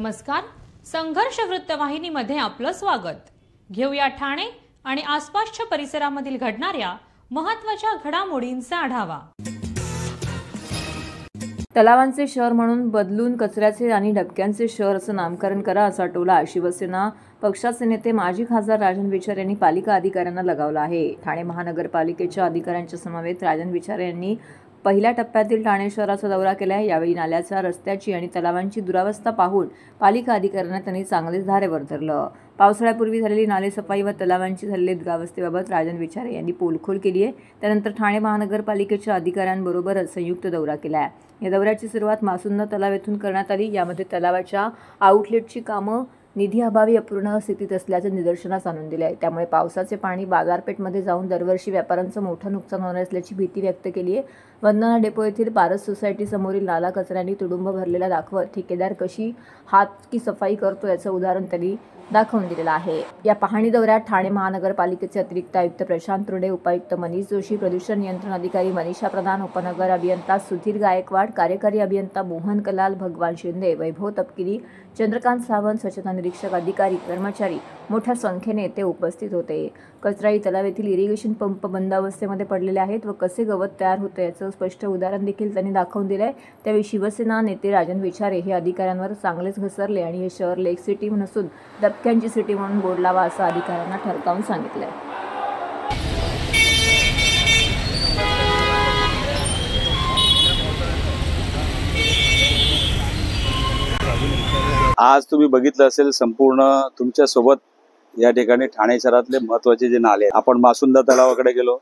नमस्कार. संघर्ष वृत्तवाहिनीमध्ये आपलं स्वागत. घेऊया ठाणे आणि आसपासच्या परिसरामधील घडणाऱ्या महत्त्वाच्या घडामोडींचा आढावा. तलावांचे शहर म्हणून बदलून कचऱ्याचे आणि डबक्यांचे शहर असं नामकरण करा, असा टोला शिवसेना पक्षाचे नेते माजी खासदार राजन विचारे यांनी पालिका अधिकाऱ्यांना लगावला आहे. ठाणे महानगरपालिकेच्या अधिकाऱ्यांच्या समवेत राजन विचारे यांनी पहिल्या टप्प्यातील ठाणे शहराचा दौरा केला आहे. यावेळी नाल्याच्या, रस्त्याची आणि तलावांची दुरावस्था पाहून पालिका अधिकाऱ्यांना त्यांनी चांगलेच धारेवर धरलं. पावसाळ्यापूर्वी झालेली नालेसफाई व तलावांची झालेली दुरावस्थेबाबत राजन विचारे यांनी पोलखोल केली आहे. त्यानंतर ठाणे महानगरपालिकेच्या अधिकाऱ्यांबरोबरच संयुक्त दौरा केला आहे. या दौऱ्याची सुरुवात मासुंदा तलाव येथून करण्यात आली. यामध्ये तलावाच्या आउटलेटची कामं निधी अभावी अपूर्ण स्थितीत असल्याचं निदर्शनास आणून दिले आहे. त्यामुळे पावसाचे पाणी बाजारपेठमध्ये जाऊन दरवर्षी व्यापाऱ्यांचं मोठं नुकसान होणार असल्याची भीती व्यक्त केली आहे. वंदना डेपो येथील पारस सोसायटी समोरील नाला कचऱ्यांनी तुडुंब भरलेला दाखवत ठेकेदार कशी हात की सफाई करतो याचं उदाहरण त्यांनी दाखवून दिलेलं आहे. या पाहणी दौऱ्यात ठाणे महानगरपालिकेचे अतिरिक्त आयुक्त प्रशांत रुडे, उपायुक्त मनीष जोशी, प्रदूषण नियंत्रण अधिकारी मनीषा प्रधान, उपनगर अभियंता सुधीर गायकवाड, कार्यकारी अभियंता मोहन कलाल, भगवान शिंदे, वैभव तपकिरी, चंद्रकांत सावंत, स्वच्छता निरीक्षक अधिकारी, कर्मचारी मोठ्या संख्येने ते उपस्थित होते. कचराई तलाव येथील इरिगेशन पंप बंद अवस्थेमध्ये पडलेले आहेत व कसे गवत तयार होतं याचं स्पष्ट उदाहरण देखील त्यांनी दाखवून दिलंय. त्यावेळी शिवसेना नेते राजन विचारे हे अधिकाऱ्यांवर चांगलेच घसरले आणि हे शहर लेक सिटी नसून डबक्यांची सिटी म्हणून बोर्ड लावा असं अधिकाऱ्यांना ठणकावून सांगितलंय. आज तुम्ही बघितलं असेल, संपूर्ण तुमच्या सोबत या ठिकाणी ठाणे शहरातले महत्त्वाचे जे नाले आहेत. आपण मासुंदा तलावाकडे गेलो.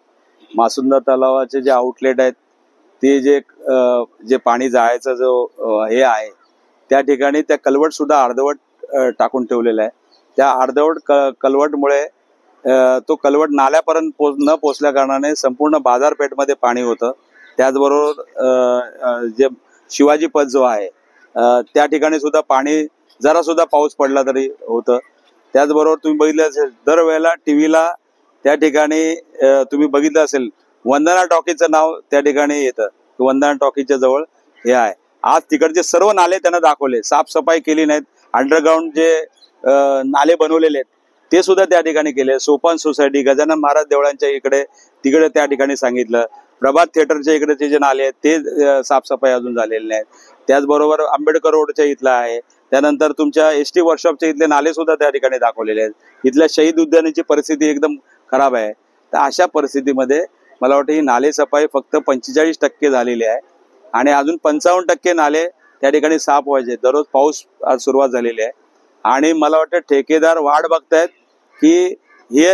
मासुंदा तलावाचे जे आउटलेट आहेत ते जे पाणी जायचं जो हे आहे त्या ठिकाणी त्या कलवट सुद्धा अर्धवट टाकून ठेवलेला आहे. त्या अर्धवट कलवटमुळे तो कलवट नाल्यापर्यंत न पोचल्या कारणाने संपूर्ण बाजारपेठमध्ये पाणी होतं. त्याचबरोबर जे शिवाजी पथ जो आहे त्या ठिकाणी सुद्धा पाणी जरा सुद्धा पाऊस पडला तरी होतं. त्याचबरोबर तुम्ही बघितलं असेल, दरवेळेला टीव्हीला त्या ठिकाणी तुम्ही बघितलं असेल, वंदना टॉकीजचं नाव त्या ठिकाणी येतं. वंदना टॉकीजच्या जवळ हे आहे. आज तिकडचे सर्व नाले त्यांना दाखवले, साफसफाई केली नाहीत. अंडरग्राऊंड जे नाले बनवलेले आहेत ते सुद्धा त्या ठिकाणी केले. सोपान सोसायटी, गजानन महाराज देवळांच्या तिकडे त्या ठिकाणी सांगितलं. प्रभात थिएटरच्या इकडेचे जे नाले आहेत ते साफसफाई अजून झालेले नाहीत. त्याचबरोबर आंबेडकर रोडच्या इथला आहे. त्यानंतर तुमच्या एसटी वर्कशॉपच्या इथले नाले सुद्धा त्या ठिकाणी दाखवलेले आहेत. इथल्या शहीद उद्यानाची परिस्थिती एकदम खराब आहे. तर अशा परिस्थितीमध्ये मला वाटतं ही नाले सफाई फक्त 45% झालेली आहे आणि अजून 55% नाले त्या ठिकाणी साफ व्हायचे. दररोज पाऊस आज सुरुवात झालेली आहे आणि मला वाटतं ठेकेदार वाट बघतायत की हे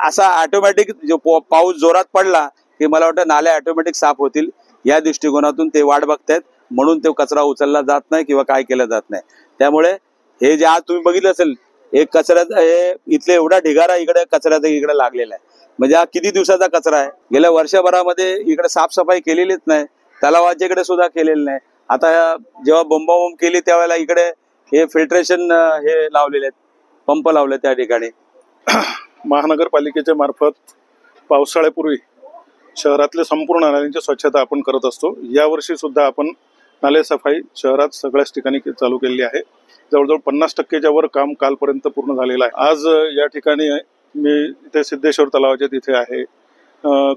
असा ऑटोमॅटिक जो पाऊस जोरात पडला की मला वाटतं नाले ऑटोमॅटिक साफ होतील. या दृष्टिकोनातून ते वाट बघतायत, म्हणून ते कचरा उचलला जात नाही किंवा काय केलं जात नाही. त्यामुळे हे जे आज तुम्ही बघितलं असेल, एक कचऱ्याचा हे इथले एवढा ढिगारा इकडे कचऱ्याचा इकडे लागलेला आहे. म्हणजे हा किती दिवसाचा कचरा आहे. गेल्या वर्षभरामध्ये इकडे साफसफाई केलेलीच नाही. तलावाच्या इकडे सुद्धा केलेली नाही. आता जेव्हा बोंबाबोंब केली त्यावेळेला इकडे हे फिल्ट्रेशन हे लावलेले आहेत, पंप लावले त्या ठिकाणी. महानगरपालिकेच्या मार्फत पावसाळ्यापूर्वी शहरातले संपूर्ण नाल्यांची स्वच्छता आपण करत असतो. यावर्षी सुद्धा आपण नाले सफाई शहरात सगळ्याच ठिकाणी चालू केलेली आहे. जवळजवळ 50%च्या वर काम कालपर्यंत पूर्ण झालेलं आहे. आज या ठिकाणी मी इथे सिद्धेश्वर तलावाच्या तिथे आहे.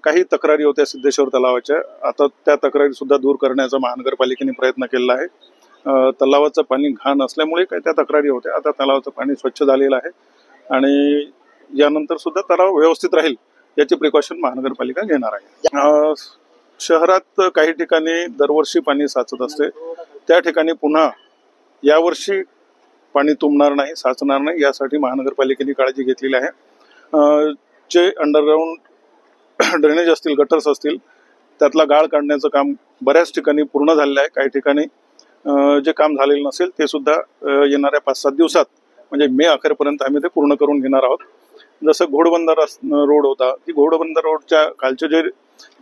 काही तक्रारी होत्या सिद्धेश्वर तलावाच्या. आता त्या तक्रारी सुद्धा दूर करण्याचा महानगरपालिकेने प्रयत्न केला आहे. तलावाचं पाणी घाण असल्यामुळे काही त्या तक्रारी होत्या. आता तलावाचं पाणी स्वच्छ झालेलं आहे आणि यानंतर सुद्धा तलाव व्यवस्थित राहील याची प्रिकॉशन महानगरपालिका घेणार आहे. शहरात काही ठिकाणी दरवर्षी पाणी साचत असते. त्या ठिकाणी पुन्हा यावर्षी पाणी तुंबणार नाही, साचणार नाही यासाठी महानगरपालिकेने काळजी घेतलेली आहे. जे अंडरग्राऊंड ड्रेनेज असतील, गटर्स असतील, त्यातला गाळ काढण्याचं काम बऱ्याच ठिकाणी पूर्ण झालेलं आहे. काही ठिकाणी जे काम झालेलं नसेल ते सुद्धा येणाऱ्या 5-7 दिवसात म्हणजे मे अखेरपर्यंत आम्ही ते पूर्ण करून घेणार आहोत. जसं घोडबंदर रोड होता, की घोडबंदर रोडच्या खालचे जे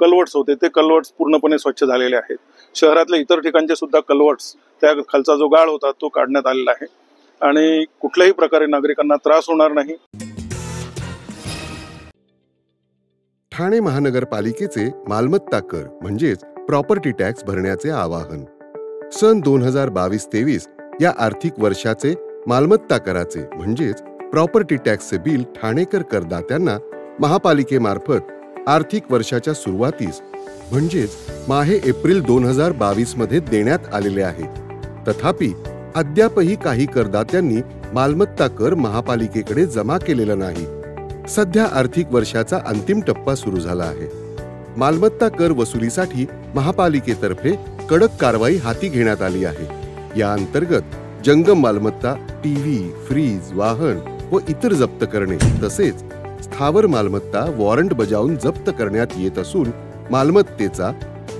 कलवर्ट्स होते ते कलवर्ट्स पूर्णपणे स्वच्छ झालेले आहेत. शहरातल्या इतर ठिकाणचे सुद्धा कलवर्ट्स, त्या खालचा जो गाळ होता तो काढण्यात आलेला आहे आणि कुठल्याही प्रकारे नागरिकांना त्रास होणार नाही. ठाणे महानगरपालिकेचे मालमत्ता कर म्हणजेच प्रॉपर्टी टॅक्स भरण्याचे आवाहन. सन 2022-23 या आर्थिक वर्षाचे मालमत्ता कराचे म्हणजेच प्रॉपर्टी टॅक्सचे बिल ठाणेकर करदात्यांना महापालिकेमार्फत आर्थिक वर्षाच्या सुरुवातीस म्हणजेच माहे एप्रिल 2022 मध्ये देण्यात आलेले आहे. तथापि अद्यापही काही करदात्यांनी मालमत्ता कर महापालिकेकडे जमा केलेला नाही. सध्या आर्थिक वर्षाचा अंतिम टप्पा सुरू झाला आहे. मालमत्ता कर वसुलीसाठी महापालिकेतर्फे कडक कारवाई हाती घेण्यात आली आहे. या अंतर्गत जंगम मालमत्ता, टीव्ही, फ्रीज, वाहन व इतर जप्त करणे तसेच स्थावर मालमत्ता वॉरंट बजावून जप्त करण्यात येत असून मालमत्तेचा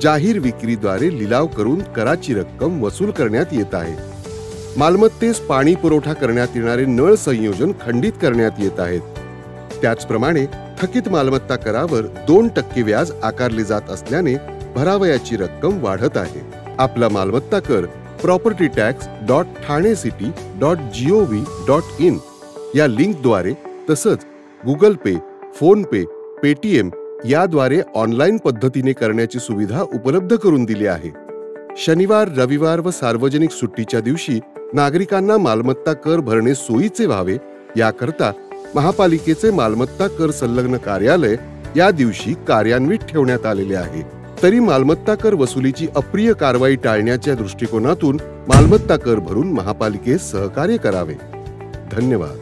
जाहीर विक्रीद्वारे लिलाव करून कराची रक्कम वसूल करण्यात येत आहे. मालमत्तेस पाणी पुरवठा करण्यात येणारे नळ संयोजन खंडित करण्यात येत आहेत. त्याचप्रमाणे थकीत मालमत्ता करावर 2% व्याज आकारले जात असल्याने भरावयाची रक्कम वाढत आहे. आपला मालमत्ता कर propertytax.thanecity.gov.in या लिंकद्वारे तसंच गुगल पे, फोन पे, पेटीएम याद्वारे ऑनलाईन पद्धतीने करण्याची सुविधा उपलब्ध करून दिली आहे. शनिवार, रविवार व सार्वजनिक सुट्टीच्या दिवशी नागरिकांना मालमत्ता कर भरणे सोयीचे व्हावे याकरता महापालिकेचे मालमत्ता कर संलग्न कार्यालय या दिवशी कार्यान्वित ठेवण्यात आलेले आहे. तरी मालमत्ता कर वसुलीची अप्रिय कारवाई टाळण्याच्या दृष्टिकोनातून मालमत्ता कर भरून महापालिकेस सहकार्य करावे. धन्यवाद.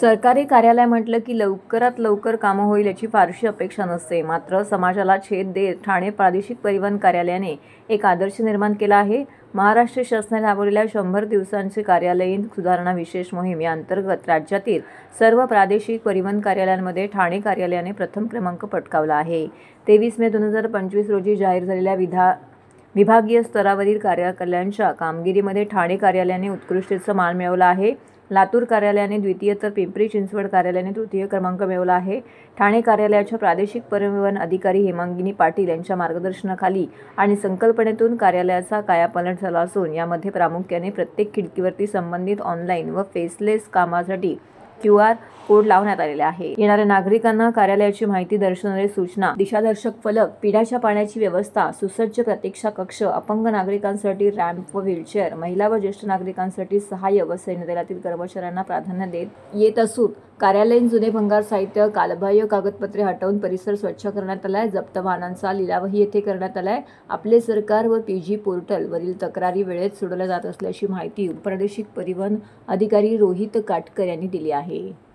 सरकारी कार्यालय म्हटलं की लवकरात लवकर कामं होईल याची फारशी अपेक्षा नसते. मात्र समाजाला छेद देत ठाणे प्रादेशिक परिवहन कार्यालयाने एक आदर्श निर्माण केला आहे. महाराष्ट्र शासनाने राबवलेल्या 100 दिवसांची कार्यालयीन सुधारणा विशेष मोहीम या अंतर्गत राज्यातील सर्व प्रादेशिक परिवहन कार्यालयांमध्ये ठाणे कार्यालयाने प्रथम क्रमांक पटकावला आहे. 23 मे 2025 रोजी जाहीर झालेल्या विभागीय स्तरावरील कार्यालयांच्या कामगिरीमध्ये ठाणे कार्यालयाने उत्कृष्टतेचा मान मिळवला आहे. लातूर कार्यालयाने द्वितीय तर पिंपरी चिंचवड कार्यालयाने तृतीय क्रमांक मिळवला आहे. ठाणे कार्यालयाच्या प्रादेशिक परिवहन अधिकारी हेमांगिनी पाटील यांच्या मार्गदर्शनाखाली आणि संकल्पनेतून कार्यालयाचा कायापालट झाला असून यामध्ये प्रामुख्याने प्रत्येक खिडकीवरती संबंधित ऑनलाईन व फेसलेस कामासाठी QR कोड लावण्यात आलेले आहे. येणाऱ्या नागरिकांना कार्यालयाची माहिती दर्शवणारे सूचना, दिशादर्शक फलक, पिण्याच्या पाण्याची व्यवस्था, सुसज्ज प्रतीक्षा कक्ष, अपंग नागरिकांसाठी रॅम्प व व्हीलचेअर, महिला व ज्येष्ठ नागरिकांसाठी सहाय्य व सैन्य दलातील कर्मचाऱ्यांना प्राधान्य देत येत असून कार्यालयीन जुने भंगार साहित्य, कालबाह्य कागदपत्रे हटवून परिसर स्वच्छ करण्यात आलाय. जप्त वाहनांचा लिलावही येथे करण्यात आलाय. आपले सरकार व PG पोर्टल वरील तक्रारी वेळेत सोडवल्या जात असल्याची माहिती उपप्रादेशिक परिवहन अधिकारी रोहित काटकर यांनी दिली आहे.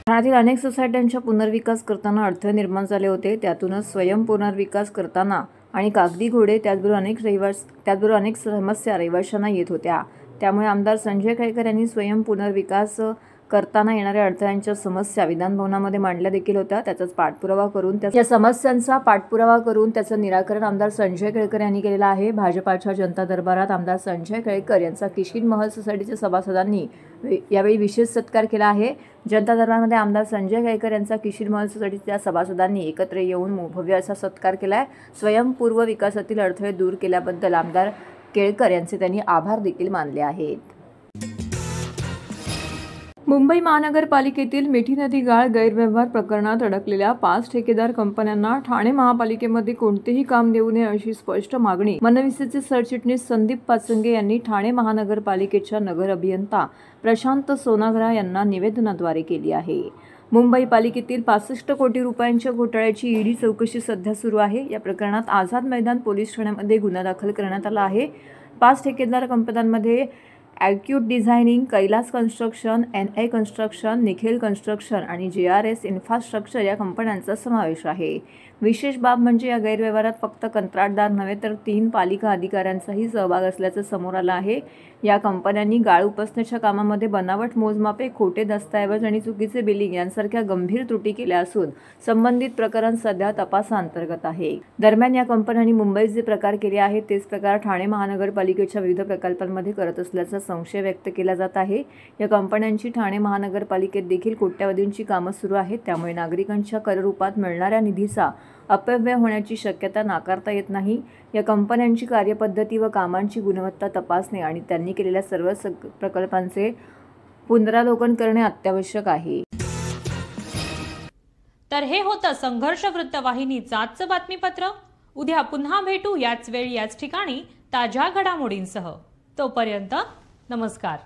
ठाण्यातील अनेक सोसायट्यांच्या पुनर्विकास करताना अडथळे निर्माण झाले होते. त्यातूनच स्वयं पुनर्विकास करताना आणि कागदी घोडे त्याचबरोबर अनेक समस्या रहिवाशांना येत होत्या. त्यामुळे आमदार संजय केळकर यांनी स्वयं पुनर्विकास करताना येणाऱ्या अडथळ्यांच्या समस्या विधानभवनामध्ये मांडल्या देखील होत्या. त्याचाच पाठपुरावा करून या समस्यांचा पाठपुरावा करून त्याचं निराकरण आमदार संजय केळकर यांनी केलेलं आहे. भाजपाच्या जनता दरबारात आमदार संजय केळकर यांचा किशीन महल सोसायटीच्या सभासदांनी यावेळी विशेष सत्कार केला आहे. जनता दरबारमध्ये आमदार संजय केळकर यांचा किशीन महल सोसायटीच्या सभासदांनी एकत्र येऊन भव्य असा सत्कार केलाय. स्वयंपूर्व विकासातील अडथळे दूर केल्याबद्दल आमदार केळकर यांचे त्यांनी आभार देखील मानले आहेत. मुंबई महानगरपालिकेतील मिठी नदी गाळ गैरव्यवहार प्रकरणात अडकलेल्या 5 ठेकेदार कंपन्यांना ठाणे महापालिकेमध्ये कोणतेही काम देऊ नये अशी स्पष्ट मागणी मनविसेचे सरचिटणीस संदीप पाचंगे यांनी ठाणे महानगरपालिकेच्या नगर अभियंता प्रशांत सोनाग्रा यांना निवेदनाद्वारे केली आहे. मुंबई पालिकेतील 65 कोटी रुपयांच्या घोटाळ्याची ईडी चौकशी सध्या सुरू आहे. या प्रकरणात आझाद मैदान पोलीस ठाण्यामध्ये गुन्हा दाखल करण्यात आला आहे. 5 ठेकेदार कंपन्यांमध्ये acute designing, Kailas construction, NA construction, Nikhil construction आणि JRS इन्फ्रास्ट्रक्चर या कंपन्यांचा समावेश आहे. विशेष बाब म्हणजे या गैरव्यवहारात फक्त कंत्राटदार नव्हे तर 3 पालिका अधिकाऱ्यांचाही सहभाग असल्याचं समोर आलं आहे. या कंपन्यांनी गाळ उपसण्याच्या कामामध्ये बनावट मोजमापे, खोटे दस्तऐवज आणि चुकीचे बिलिंग यांसारख्या गंभीर त्रुटी केल्या असून संबंधित प्रकरण सध्या तपासाअंतर्गत आहे. दरम्यान या कंपन्यांनी मुंबईत जे प्रकार केले आहेत तेच प्रकार ठाणे महानगरपालिकेच्या विविध प्रकल्पांमध्ये करत असल्याचा संशय व्यक्त केला जात आहे. या कंपन्यांची ठाणे महानगरपालिकेत देखील कोट्यवधींची कामं सुरू आहेत. त्यामुळे नागरिकांच्या कर रूपात मिळणाऱ्या निधीचा अपव्यय होण्याची शक्यता नाकारता येत नाही. या कंपन्यांची कार्यपद्धती व कामांची गुणवत्ता तपासणे आणि त्यांनी केलेल्या सर्व प्रकल्पांचे पुनरावलोकन करणे अत्यावश्यक आहे. तर हे होतं संघर्ष वृत्तवाहिनीचं आजचं बातमीपत्र. उद्या पुन्हा भेटू याच वेळी याच ठिकाणी ताज्या घडामोडींसह. तोपर्यंत नमस्कार.